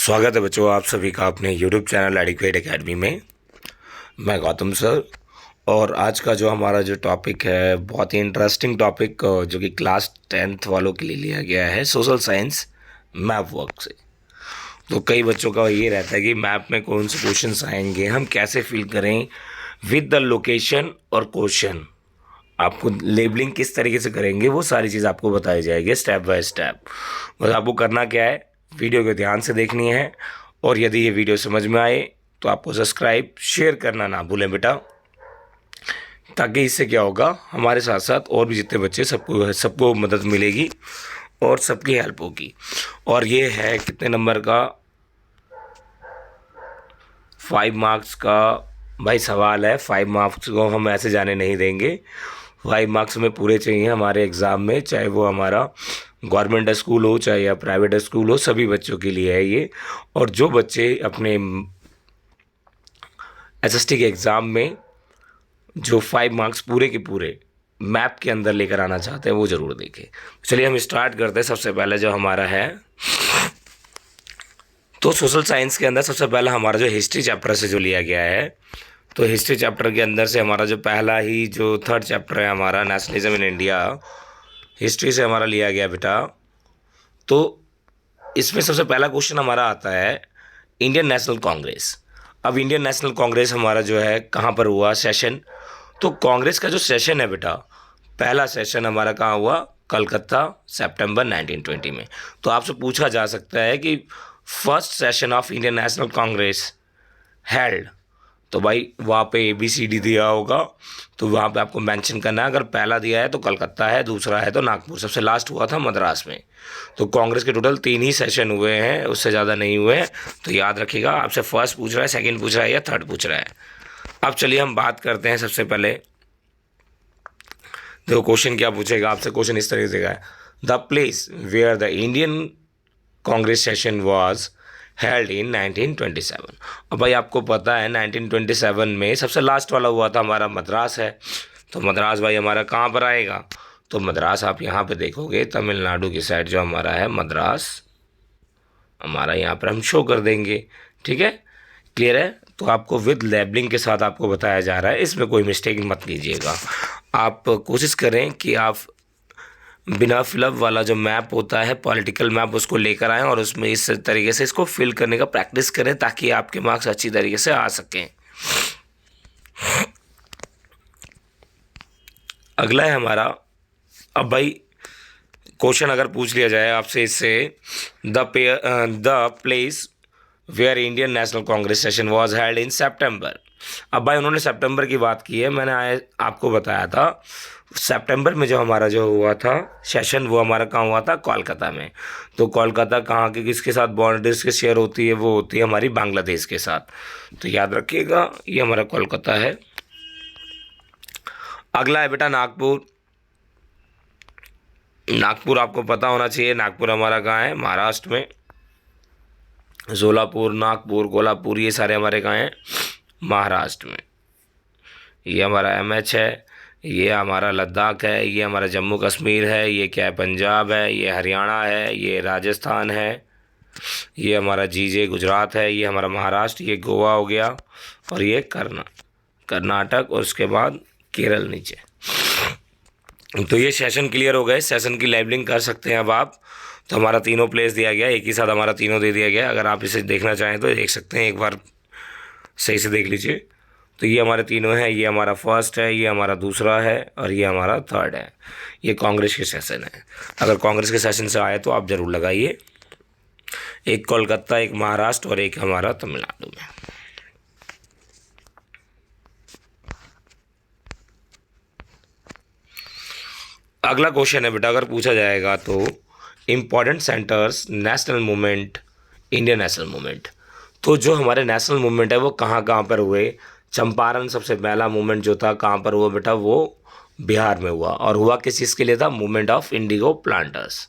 स्वागत है बच्चों आप सभी का अपने यूट्यूब चैनल एडिक्वेट एकेडमी में। मैं गौतम सर। और आज का जो हमारा जो टॉपिक है बहुत ही इंटरेस्टिंग टॉपिक जो कि क्लास 10th वालों के लिए लिया गया है, सोशल साइंस मैप वर्क से। तो कई बच्चों का ये रहता है कि मैप में कौन से क्वेश्चंस आएंगे, हम कैसे फिल करें विद द लोकेशन और क्वेश्चन, आपको लेबलिंग किस तरीके से करेंगे वो सारी चीज़ आपको बताई जाएगी स्टेप बाय स्टेप। बस आपको करना क्या है, वीडियो को ध्यान से देखनी है। और यदि ये वीडियो समझ में आए तो आपको सब्सक्राइब शेयर करना ना भूलें बेटा, ताकि इससे क्या होगा हमारे साथ साथ और भी जितने बच्चे सबको मदद मिलेगी और सबकी हेल्प होगी। और ये है कितने नंबर का, 5 मार्क्स का भाई सवाल है। 5 मार्क्स को हम ऐसे जाने नहीं देंगे, 5 मार्क्स में पूरे चाहिए हमारे एग्ज़ाम में, चाहे वो हमारा गवर्नमेंट स्कूल हो चाहे या प्राइवेट स्कूल हो, सभी बच्चों के लिए है ये। और जो बच्चे अपने एसएसटी के एग्ज़ाम में जो 5 मार्क्स पूरे के पूरे मैप के अंदर लेकर आना चाहते हैं वो ज़रूर देखें। चलिए हम स्टार्ट करते हैं। सबसे पहले जो हमारा है तो सोशल साइंस के अंदर सबसे पहला हमारा जो हिस्ट्री चैप्टर से जो लिया गया है, तो हिस्ट्री चैप्टर के अंदर से हमारा जो पहला ही जो थर्ड चैप्टर है हमारा नेशनलिज्म इन इंडिया, हिस्ट्री से हमारा लिया गया बेटा। तो इसमें सबसे पहला क्वेश्चन हमारा आता है इंडियन नेशनल कांग्रेस। अब इंडियन नेशनल कांग्रेस हमारा जो है कहाँ पर हुआ सेशन, तो कांग्रेस का जो सेशन है बेटा, पहला सेशन हमारा कहाँ हुआ, कलकत्ता, सितंबर 1920 में। तो आपसे पूछा जा सकता है कि first session of Indian National Congress held, तो भाई वहाँ पे ABCD दिया होगा, तो वहाँ पे आपको मेंशन करना है। अगर पहला दिया है तो कलकत्ता है, दूसरा है तो नागपुर, सबसे लास्ट हुआ था मद्रास में। तो कांग्रेस के टोटल 3 ही सेशन हुए हैं, उससे ज़्यादा नहीं हुए हैं। तो याद रखिएगा, आपसे फर्स्ट पूछ रहा है, सेकंड पूछ रहा है या थर्ड पूछ रहा है। अब चलिए हम बात करते हैं। सबसे पहले देखो क्वेश्चन क्या पूछेगा आपसे, क्वेश्चन इस तरीके से है, the place where the Indian Congress session was held in 1927। अब भाई आपको पता है 1927 में सबसे लास्ट वाला हुआ था हमारा मद्रास है। तो मद्रास भाई हमारा कहाँ पर आएगा, तो मद्रास आप यहाँ पे देखोगे तमिलनाडु की साइड जो हमारा है मद्रास हमारा यहाँ पर हम शो कर देंगे। ठीक है, क्लियर है। तो आपको विद लेबलिंग के साथ आपको बताया जा रहा है, इसमें कोई मिस्टेक मत कीजिएगा। आप कोशिश करें कि आप बिना फिलअप वाला जो मैप होता है पॉलिटिकल मैप उसको लेकर आएँ और उसमें इस तरीके से इसको फिल करने का प्रैक्टिस करें, ताकि आपके मार्क्स अच्छी तरीके से आ सकें। अगला है हमारा, अब भाई क्वेश्चन अगर पूछ लिया जाए आपसे इससे, the place where Indian National Congress session was held in September. अब भाई उन्होंने सितंबर की बात की है, मैंने आपको बताया था सितंबर में जो हमारा जो हुआ था सेशन वो हमारा कहाँ हुआ था, कोलकाता में। तो कोलकाता कहाँ के किसके साथ बाउंड्रीज के शेयर होती है, वो होती है हमारी बांग्लादेश के साथ। तो याद रखिएगा ये हमारा कोलकाता है। अगला है बेटा नागपुर। नागपुर आपको पता होना चाहिए, नागपुर हमारा कहाँ है, महाराष्ट्र में। सोलापुर, नागपुर, कोल्हापुर ये सारे हमारे कहाँ हैं, महाराष्ट्र में। ये हमारा MH है, ये हमारा लद्दाख है, ये हमारा जम्मू कश्मीर है, ये क्या है पंजाब है, ये हरियाणा है, ये राजस्थान है, ये हमारा GJ गुजरात है, ये हमारा महाराष्ट्र, ये गोवा हो गया, और ये कर्नाटक, और उसके बाद केरल नीचे। तो ये सेशन क्लियर हो गए, सेशन की लेबलिंग कर सकते हैं अब आप। तो हमारा तीनों प्लेस दिया गया, एक ही साथ हमारा तीनों दे दिया गया। अगर आप इसे देखना चाहें तो देख सकते हैं, एक बार सही से देख लीजिए। तो ये हमारे तीनों हैं, ये हमारा फर्स्ट है, ये हमारा दूसरा है, और ये हमारा थर्ड है। ये कांग्रेस के सेशन है। अगर कांग्रेस के सेशन से आए तो आप ज़रूर लगाइए, एक कोलकाता, एक महाराष्ट्र और एक हमारा तमिलनाडु में। अगला क्वेश्चन है बेटा, अगर पूछा जाएगा तो important centres national movement, Indian national movement. तो जो हमारे नेशनल मूवमेंट है वो कहाँ कहाँ पर हुए। चंपारण सबसे पहला मूवमेंट जो था कहाँ पर हुआ बेटा, वो बिहार में हुआ, और हुआ किस चीज़ के लिए था, movement of indigo planters.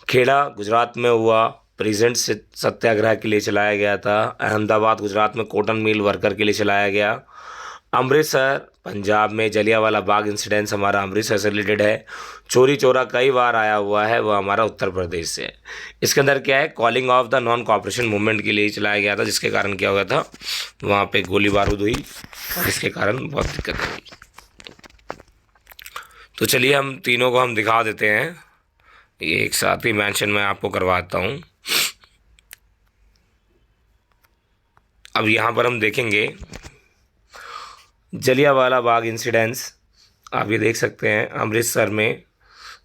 Kheda Gujarat में हुआ, प्रेजेंट सत्याग्रह के लिए चलाया गया था। अहमदाबाद गुजरात में कॉटन मिल वर्कर के लिए चलाया गया। अमृतसर पंजाब में जलियांवाला बाग इंसिडेंस हमारा अमृतसर से रिलेटेड है। चोरी चोरा कई बार आया हुआ है, वो हमारा उत्तर प्रदेश से है। इसके अंदर क्या है, calling of the non cooperation movement के लिए चलाया गया था, जिसके कारण क्या हुआ था, वहाँ पे गोली बारूद हुई और इसके कारण बहुत दिक्कत हुई। तो चलिए हम तीनों को हम दिखा देते हैं, ये एक साथ ही मेंशन मैं आपको करवाता हूँ। अब यहाँ पर हम देखेंगे जलियांवाला बाग इंसिडेंस, आप ये देख सकते हैं अमृतसर में,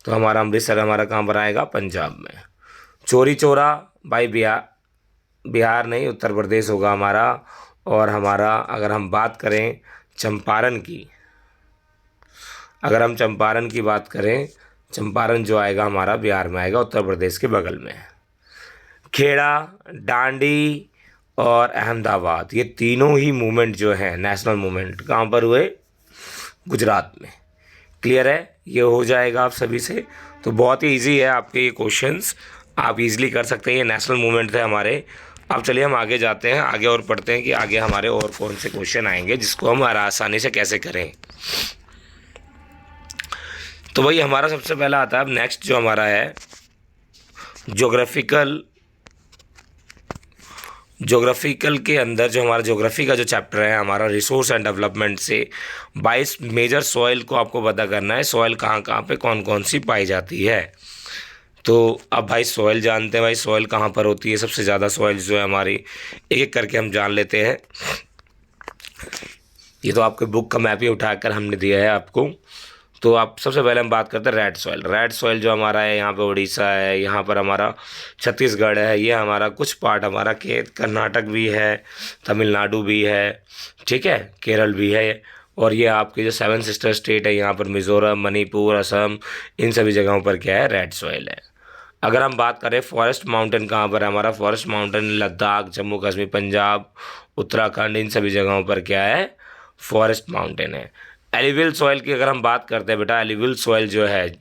तो हमारा अमृतसर हमारा कहाँ पर आएगा, पंजाब में। चोरी चोरा भाई बिहार नहीं, उत्तर प्रदेश होगा हमारा। और हमारा अगर हम बात करें चंपारण की, अगर हम चंपारण की बात करें, चंपारण जो आएगा हमारा बिहार में आएगा, उत्तर प्रदेश के बगल में। खेड़ा, डांडी और अहमदाबाद, ये तीनों ही मूवमेंट जो हैं नेशनल मूवमेंट कहाँ पर हुए, गुजरात में। क्लियर है, ये हो जाएगा आप सभी से। तो बहुत ही इजी है आपके ये क्वेश्चंस, आप इजीली कर सकते हैं, ये नेशनल मूवमेंट थे हमारे। अब चलिए हम आगे जाते हैं, आगे और पढ़ते हैं कि आगे हमारे और कौन से क्वेश्चन आएंगे जिसको हम आसानी से कैसे करें। तो वही हमारा सबसे पहला आता है। अब नेक्स्ट जो हमारा है ज्योग्राफिकल के अंदर जो हमारा ज्योग्राफी का जो चैप्टर है हमारा, रिसोर्स एंड डेवलपमेंट से 22 मेजर सॉइल को आपको पता करना है, सॉइल कहाँ कहाँ पे कौन कौन सी पाई जाती है। तो अब भाई सॉइल जानते हैं, भाई सॉइल कहाँ पर होती है, सबसे ज़्यादा सॉइल जो है हमारी, एक एक करके हम जान लेते हैं। ये तो आपके बुक का मैप ही उठाकर हमने दिया है आपको। तो आप सबसे पहले हम बात करते हैं रेड सॉइल। रेड सॉइल जो हमारा है, यहाँ पे उड़ीसा है, यहाँ पर हमारा छत्तीसगढ़ है, ये हमारा कुछ पार्ट हमारा कर्नाटक भी है, तमिलनाडु भी है, ठीक है, केरल भी है। और ये आपके जो 7 सिस्टर स्टेट है, यहाँ पर मिज़ोरम, मणिपुर, असम, इन सभी जगहों पर क्या है, रेड सॉइल है। अगर हम बात करें फॉरेस्ट माउंटेन कहाँ पर है हमारा, फॉरेस्ट माउंटेन लद्दाख, जम्मू कश्मीर, पंजाब, उत्तराखंड, इन सभी जगहों पर क्या है, फॉरेस्ट माउंटेन है। एलिविल सॉइल की अगर हम बात करते हैं बेटा, एलिविल सॉइल जो है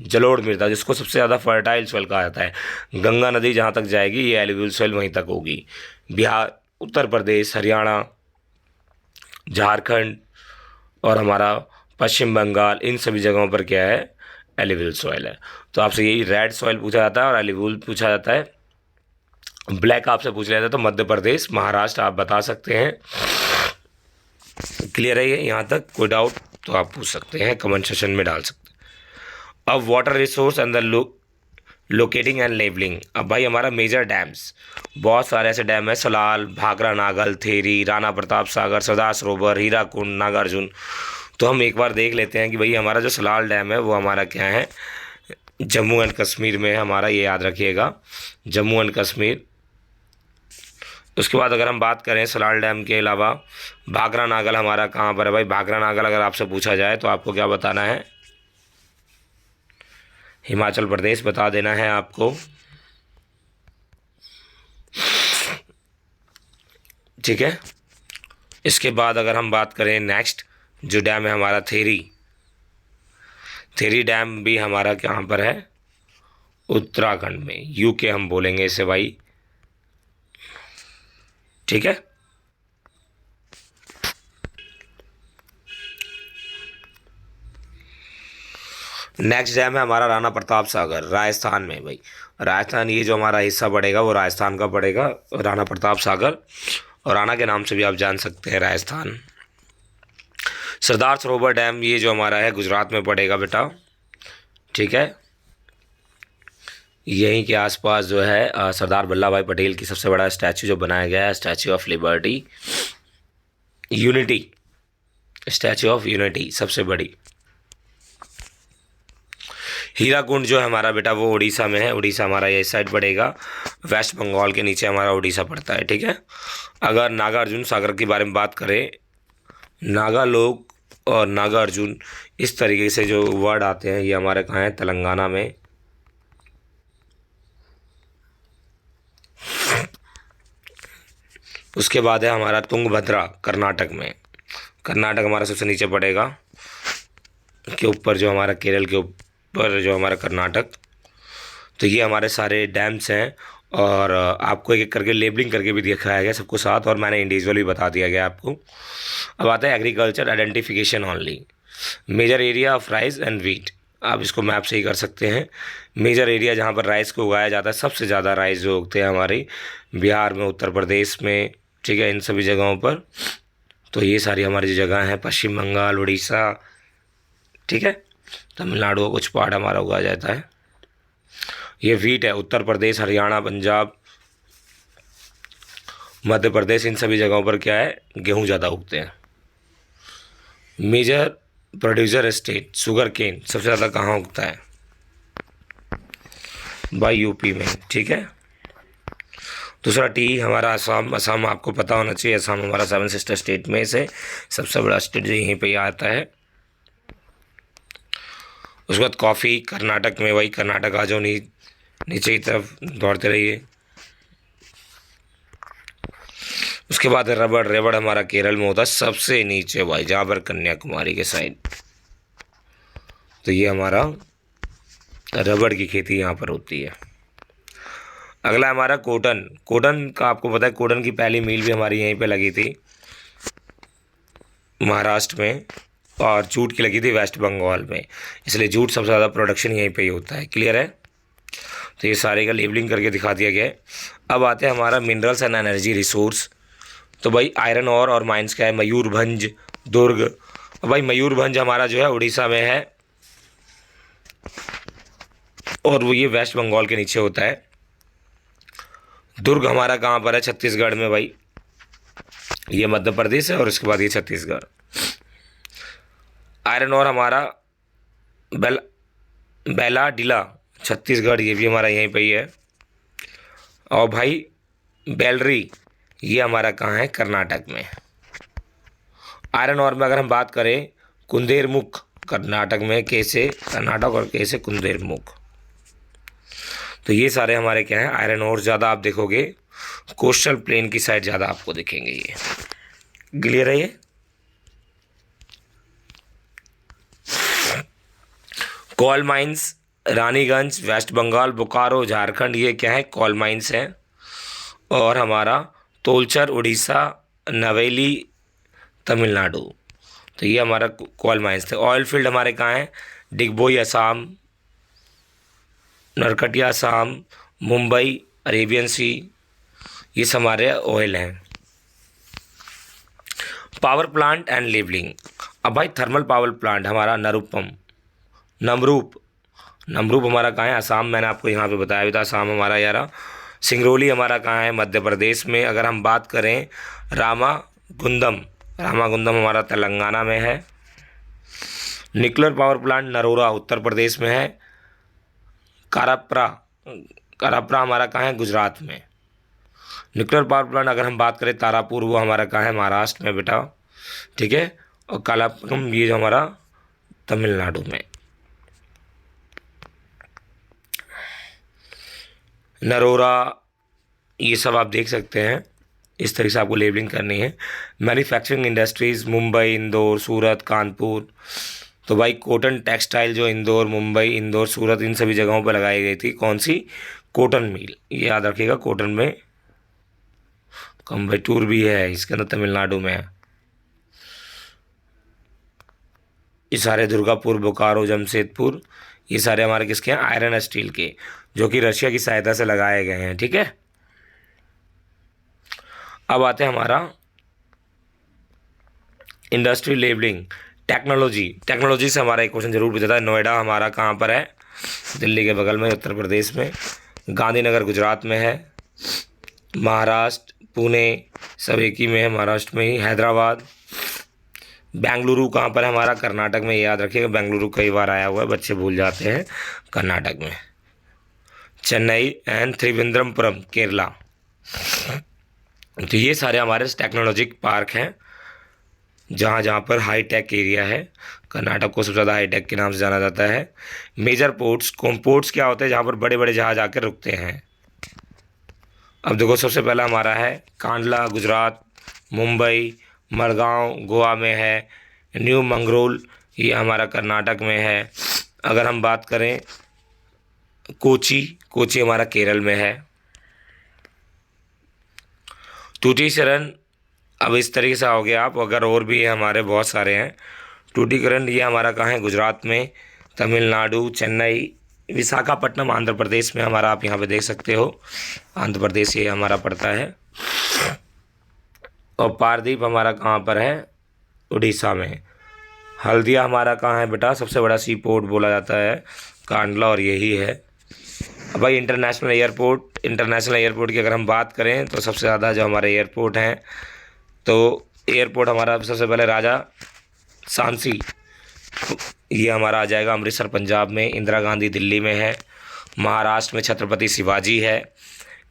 जलोढ़ मृदा, जिसको सबसे ज़्यादा फर्टाइल सॉइल कहा जाता है, गंगा नदी जहाँ तक जाएगी ये एलिविल सॉइल वहीं तक होगी। बिहार, उत्तर प्रदेश, हरियाणा, झारखंड और हमारा पश्चिम बंगाल, इन सभी जगहों पर क्या है, एलिविल सॉइल है। तो आपसे यही रेड सॉइल पूछा जाता है और एलिविल पूछा जाता है। ब्लैक आपसे पूछ लिया जाता है तो मध्य प्रदेश, महाराष्ट्र आप बता सकते हैं। क्लियर है ये यहाँ तक, कोई डाउट तो आप पूछ सकते हैं, कमेंट सेशन में डाल सकते हैं। अब वाटर रिसोर्स अंदर लोकेटिंग एंड लेबलिंग। अब भाई हमारा मेजर डैम्स, बहुत सारे ऐसे डैम है, सलाल, भाखरा नागल, थेरी, राणा प्रताप सागर, सरदार सरोवर, हीराकुंड, नागार्जुन। तो हम एक बार देख लेते हैं कि भाई हमारा जो सलाल डैम है वो हमारा क्या है, जम्मू एंड कश्मीर में है हमारा, ये याद रखिएगा, जम्मू एंड कश्मीर। उसके बाद अगर हम बात करें सलाल डैम के अलावा, भाखरा नागल हमारा कहाँ पर है भाई, भाखरा नागल अगर आपसे पूछा जाए तो आपको क्या बताना है, हिमाचल प्रदेश बता देना है आपको, ठीक है। इसके बाद अगर हम बात करें नेक्स्ट जो डैम है हमारा थेरी डैम भी हमारा कहाँ पर है, उत्तराखंड में, यूके हम बोलेंगे इसे भाई, ठीक है। नेक्स्ट डैम है हमारा राणा प्रताप सागर, राजस्थान में भाई, राजस्थान, ये जो हमारा हिस्सा पड़ेगा वो राजस्थान का पड़ेगा, राणा प्रताप सागर, और राणा के नाम से भी आप जान सकते हैं राजस्थान। सरदार सरोवर डैम, ये जो हमारा है गुजरात में पड़ेगा बेटा, ठीक है। यहीं के आसपास जो है सरदार वल्लभ भाई पटेल की सबसे बड़ा स्टैचू जो बनाया गया है, statue of liberty, unity, statue of unity सबसे बड़ी। हीराकुंड जो है हमारा बेटा वो उड़ीसा में है, उड़ीसा हमारा ये साइड पड़ेगा, वेस्ट बंगाल के नीचे हमारा उड़ीसा पड़ता है, ठीक है। अगर नागार्जुन सागर के बारे में बात करें, नागा लोग और नागार्जुन इस तरीके से जो वर्ड आते हैं, ये हमारे कहाँ है, तेलंगाना में। उसके बाद है हमारा तुंगभद्रा, कर्नाटक में, कर्नाटक हमारा सबसे नीचे पड़ेगा, के ऊपर जो हमारा केरल के ऊपर जो हमारा कर्नाटक। तो ये हमारे सारे डैम्स हैं। और आपको एक एक करके लेबलिंग करके भी दिखाया गया सबको साथ, और मैंने इंडिविजुअली बता दिया गया आपको। अब आता है agriculture identification only. Major area of rice and wheat, आप इसको मैप से ही कर सकते हैं। मेजर एरिया जहाँ पर राइस को उगाया जाता है, सबसे ज़्यादा राइस जो उगते हैं हमारे बिहार में, उत्तर प्रदेश में, ठीक है, इन सभी जगहों पर। तो ये सारी हमारी जो जगह हैं, पश्चिम बंगाल, उड़ीसा, ठीक है, तमिलनाडु का कुछ पार्ट हमारा उगाया जाता है। ये वीट है, उत्तर प्रदेश, हरियाणा, पंजाब, मध्य प्रदेश, इन सभी जगहों पर क्या है, गेहूँ ज़्यादा उगते हैं। Major producer state sugar cane सबसे ज़्यादा कहाँ उगता है, भाई यूपी में, ठीक है। दूसरा टी हमारा असम। असम आपको पता होना चाहिए, असम हमारा 7 सिस्टर स्टेट में से सबसे बड़ा स्टेट जो यहीं पे ही आता है। उसके बाद कॉफ़ी कर्नाटक में, वही कर्नाटक आ जाओ, नीचे की तरफ दौड़ते रहिए। उसके बाद रबड़। रबड़ हमारा केरल में होता है सबसे नीचे भाई, जहाँ पर कन्याकुमारी के साइड। तो ये हमारा रबड़ की खेती यहाँ पर होती है। अगला हमारा कॉटन। कॉटन का आपको पता है, कॉटन की पहली मिल भी हमारी यहीं पे लगी थी महाराष्ट्र में, और जूट की लगी थी वेस्ट बंगाल में, इसलिए जूट सबसे ज़्यादा प्रोडक्शन यहीं पे ही होता है। क्लियर है। तो ये सारे का लेबलिंग करके दिखा दिया गया है। अब आते हैं हमारा मिनरल्स एंड एनर्जी रिसोर्स। तो भाई आयरन और माइंस क्या है, मयूरभंज, दुर्ग। भाई मयूरभंज हमारा जो है उड़ीसा में है, और वो ये वेस्ट बंगाल के नीचे होता है। दुर्ग हमारा कहाँ पर है, छत्तीसगढ़ में भाई, ये मध्य प्रदेश है, और उसके बाद ये छत्तीसगढ़। आयरन और हमारा बेलाडीला छत्तीसगढ़, ये भी हमारा यहीं पे ही है। और भाई बेलरी, ये हमारा कहाँ है, कर्नाटक में। आयरन और में अगर हम बात करें, कुंदेरमुख कर्नाटक में, कैसे कर्नाटक, और कैसे कुंदेरमुख। तो ये सारे हमारे क्या है, आयरन और ज़्यादा आप देखोगे कोस्टल प्लेन की साइड ज़्यादा आपको दिखेंगे। ये क्लियर है। ये कोल माइंस रानीगंज वेस्ट बंगाल, बोकारो झारखंड, ये क्या है, कोल माइंस है। और हमारा तोलचर उड़ीसा, नवेली तमिलनाडु। तो ये हमारा कोल माइंस थे। ऑयल फील्ड हमारे कहाँ हैं, डिगबोई असम, नरकटिया असम, मुंबई, अरेबियन सी, ये सब हमारे ऑयल हैं। Power plant and labelling. अब भाई थर्मल पावर प्लांट हमारा नमरूप। नमरूप हमारा कहाँ है, असम, मैंने आपको यहाँ पे बताया भी था, असम हमारा यारा। सिंगरौली हमारा कहाँ है, मध्य प्रदेश में। अगर हम बात करें रामागुंडम हमारा तेलंगाना में है। Nuclear power plant Narora Uttar Pradesh में है। काराप्रा हमारा कहाँ है, गुजरात में। न्यूक्लियर पावर प्लांट अगर हम बात करें तारापुर, वो हमारा कहाँ है, महाराष्ट्र में बेटा, ठीक है। और कालापुरम, ये जो हमारा तमिलनाडु में। नरोरा, ये सब आप देख सकते हैं, इस तरीके से आपको लेबलिंग करनी है। मैन्युफैक्चरिंग इंडस्ट्रीज़ मुंबई, इंदौर, सूरत, कानपुर। तो भाई कॉटन टेक्सटाइल जो इंदौर, सूरत, इन सभी जगहों पर लगाई गई थी, कौन सी, कॉटन मिल, ये याद रखिएगा। कॉटन में कम्बेटूर भी है, इसके अंदर तमिलनाडु में है। ये सारे दुर्गापुर, बोकारो, जमशेदपुर, ये सारे हमारे किसके हैं, आयरन स्टील के, जो कि रशिया की सहायता से लगाए गए हैं, ठीक है। अब आते हैं हमारा इंडस्ट्री लेबलिंग। टेक्नोलॉजी से हमारा एक क्वेश्चन जरूर पूछा था। नोएडा हमारा कहाँ पर है, दिल्ली के बगल में, उत्तर प्रदेश में। गांधीनगर गुजरात में है। महाराष्ट्र, पुणे, सब एक ही में है, महाराष्ट्र में ही। हैदराबाद, बेंगलुरु कहाँ पर है हमारा, कर्नाटक में, याद रखिएगा, बेंगलुरु कई बार आया हुआ है, बच्चे भूल जाते हैं, कर्नाटक में। चेन्नई एंड त्रिवेंद्रपुरम, केरला। तो ये सारे हमारे टेक्नोलॉजिक पार्क हैं, जहाँ जहाँ पर हाई टेक एरिया है। कर्नाटक को सबसे ज़्यादा हाई टेक के नाम से जाना जाता है। मेजर पोर्ट्स, पोर्ट्स क्या होते हैं, जहाँ पर बड़े बड़े जहाज आकर रुकते हैं। अब देखो, सबसे पहला हमारा है कांडला गुजरात, मुंबई, मडगांव गोवा में है, न्यू मंगरोल, ये हमारा कर्नाटक में है। अगर हम बात करें कोची हमारा केरल में है। टूटीचरण, अब इस तरीके से आओगे आप, अगर और भी है हमारे बहुत सारे हैं। टूटीकरण ये हमारा कहाँ है, गुजरात में, तमिलनाडु, चेन्नई, विशाखापट्टनम आंध्र प्रदेश में हमारा, आप यहाँ पे देख सकते हो, आंध्र प्रदेश ये हमारा पड़ता है। और पारदीप हमारा कहाँ पर है, उड़ीसा में। हल्दिया हमारा कहाँ है बेटा, सबसे बड़ा सी पोर्ट बोला जाता है कांडला, और यही है। अब भाई इंटरनेशनल एयरपोर्ट की अगर हम बात करें तो सबसे ज़्यादा जो हमारे एयरपोर्ट हैं, तो एयरपोर्ट हमारा सबसे पहले राजा सांसी, ये हमारा आ जाएगा अमृतसर पंजाब में, इंदिरा गांधी दिल्ली में है, महाराष्ट्र में छत्रपति शिवाजी है,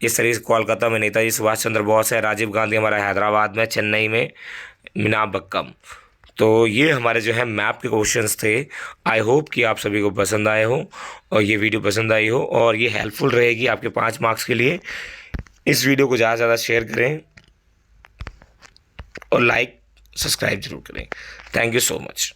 इस तरीके से कोलकाता में नेताजी सुभाष चंद्र बोस है, राजीव गांधी हमारा हैदराबाद में, चेन्नई में मीनाबक्कम। तो ये हमारे जो है मैप के क्वेश्चंस थे। आई होप कि आप सभी को पसंद आए हो और ये वीडियो पसंद आई हो और ये हेल्पफुल रहेगी आपके 5 मार्क्स के लिए। इस वीडियो को ज़्यादा से ज़्यादा शेयर करें और लाइक सब्सक्राइब जरूर करें। Thank you so much.